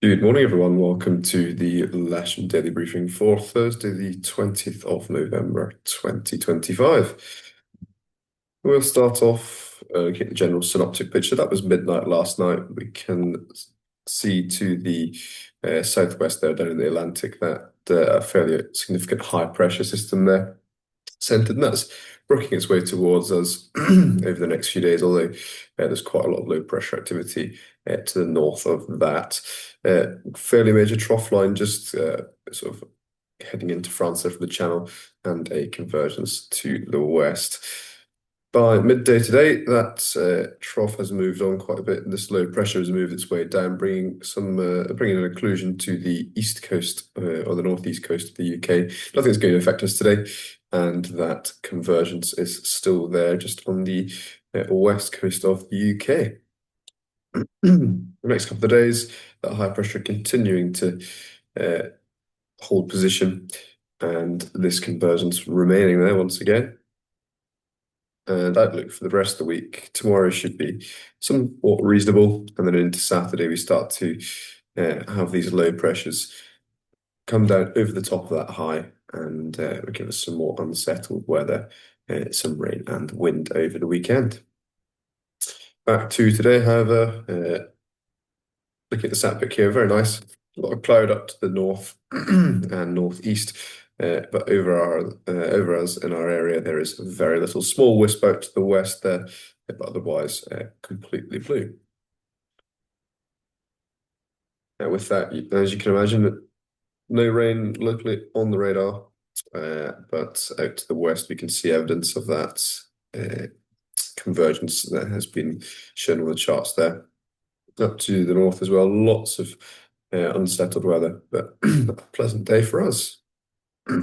Good morning, everyone. Welcome to the Lasham Daily Briefing for Thursday, the 20th of November, 2025. We'll start off looking at the general synoptic picture. That was midnight last night. We can see to the southwest there, down in the Atlantic, that a fairly significant high pressure system there centered, and that's working its way towards us over the next few days, although there's quite a lot of low pressure activity to the north of that. Fairly major trough line just sort of heading into France there from the Channel, and a convergence to the west. By midday today, that trough has moved on quite a bit, and this low pressure has moved its way down, bringing an occlusion to the east coast or the northeast coast of the UK. Nothing's going to affect us today, and that convergence is still there, just on the west coast of the UK. The next couple of days, that high pressure continuing to hold position, and this convergence remaining there once again. And outlook for the rest of the week. Tomorrow should be somewhat reasonable, and then into Saturday we start to have these low pressures come down over the top of that high, and give us some more unsettled weather, some rain and wind over the weekend. Back to today, however, looking at the sat pic here, very nice. A lot of cloud up to the north and northeast. But over us in our area, there is very little. Small wisp out to the west there, but otherwise completely blue. Now, with that, as you can imagine, no rain locally on the radar, but out to the west, we can see evidence of that convergence that has been shown on the charts there. Up to the north as well, lots of unsettled weather, but a pleasant day for us. We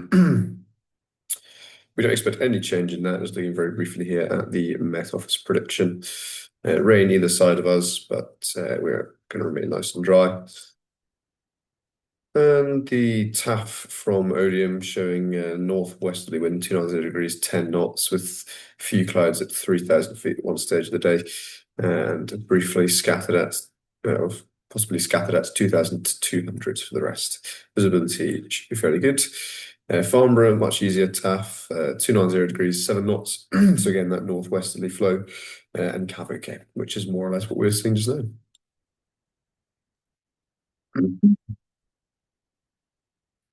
don't expect any change in that. Just looking very briefly here at the Met Office prediction. Rain either side of us, but we're going to remain nice and dry. And the TAF from Odium showing northwesterly wind, 290 degrees, 10 knots, with few clouds at 3,000 feet at one stage of the day, and briefly scattered at, possibly scattered at 2,200 for the rest. Visibility should be fairly good. Farnborough, much easier, TAF, 290 degrees, 7 knots. So again, that northwesterly flow, and Cavalcade, which is more or less what we're seeing just now.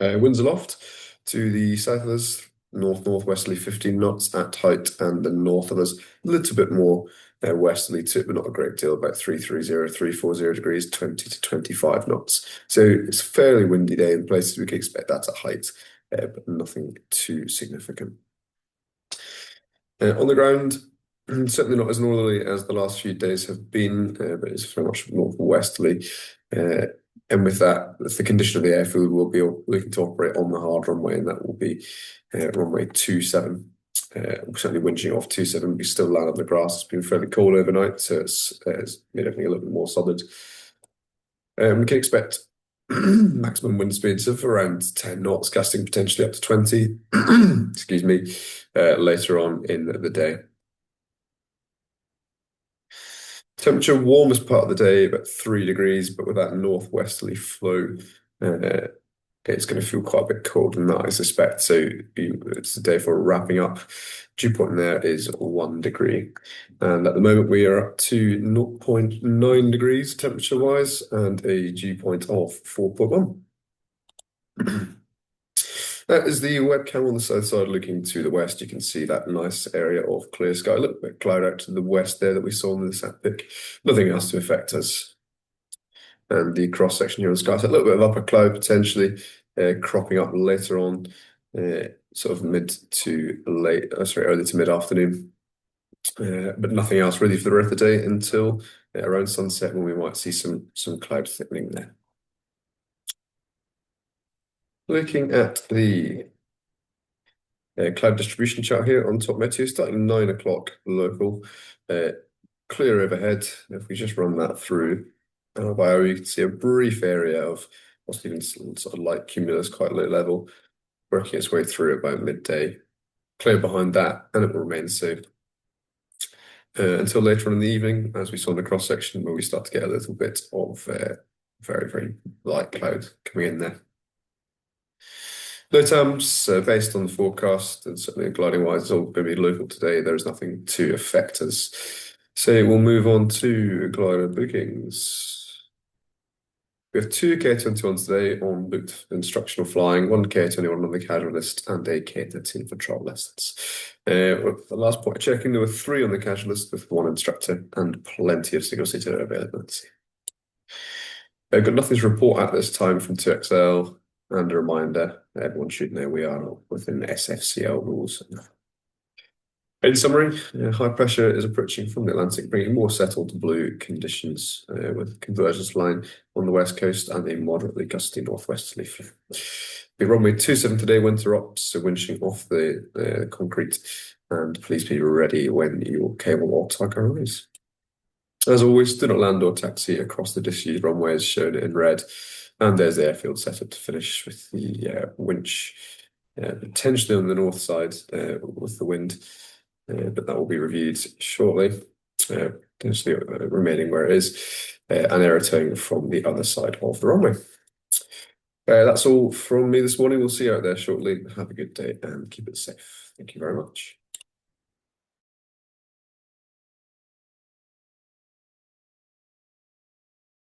Winds aloft to the south of us, northwesterly 15 knots at height, and the north of us a little bit more westerly to it, but not a great deal, about 340 degrees, 20 to 25 knots. So it's a fairly windy day in places. We can expect that at height, but nothing too significant. On the ground, certainly not as northerly as the last few days have been, but it's very much northwesterly. And with that, the condition of the airfield, will be looking to operate on the hard runway, and that will be runway 27. Certainly winging off 27. We still land on the grass. It's been fairly cold overnight, so it's made everything a little bit more solid. We can expect maximum wind speeds of around 10 knots, gusting potentially up to 20, excuse me, later on in the day. Temperature warmest part of the day, about 3 degrees, but with that northwesterly flow, it's going to feel quite a bit cold than that, I suspect. So it's a day for wrapping up. Dew point there is 1 degree. And at the moment, we are up to 0.9 degrees temperature-wise, and a dew point of 4.1. That is the webcam on the south side looking to the west. You can see that nice area of clear sky. A little bit of cloud out to the west there that we saw in the sat pic. Nothing else to affect us. And the cross section here on the sky, so a little bit of upper cloud potentially cropping up later on, sort of early to mid afternoon. But nothing else really for the rest of the day until around sunset, when we might see some cloud thickening there. Looking at the cloud distribution chart here on top Meteo, starting 9 o'clock local, clear overhead. If we just run that through by hour, you can see a brief area of what's even sort of light cumulus, quite low level, working its way through about midday. Clear behind that, and it will remain so until later on in the evening, as we saw in the cross section, where we start to get a little bit of very, very light cloud coming in there. No terms based on the forecast and certainly gliding wise, it's all going to be local today. There's nothing to affect us. So we'll move on to glider bookings. We have two K21s today on booked instructional flying, one K21 on the casual list, and a K13 for trial lessons. With the last point checking, there were three on the casual list with one instructor and plenty of single seater availability. I've got nothing to report at this time from 2XL, and a reminder, everyone should know we are within SFCL rules. In summary, high pressure is approaching from the Atlantic, bringing more settled blue conditions with convergence line on the west coast and a moderately gusty northwesterly flow. The runway 27 today, winter ops, so winching off the concrete, and please be ready when your cable or tug arrives. As always, do not land or taxi across the disused runway as shown in red. And there's the airfield set up to finish with the winch potentially on the north side with the wind, but that will be reviewed shortly. Potentially remaining where it is, and aerotowing from the other side of the runway. That's all from me this morning. We'll see you out there shortly. Have a good day and keep it safe. Thank you very much.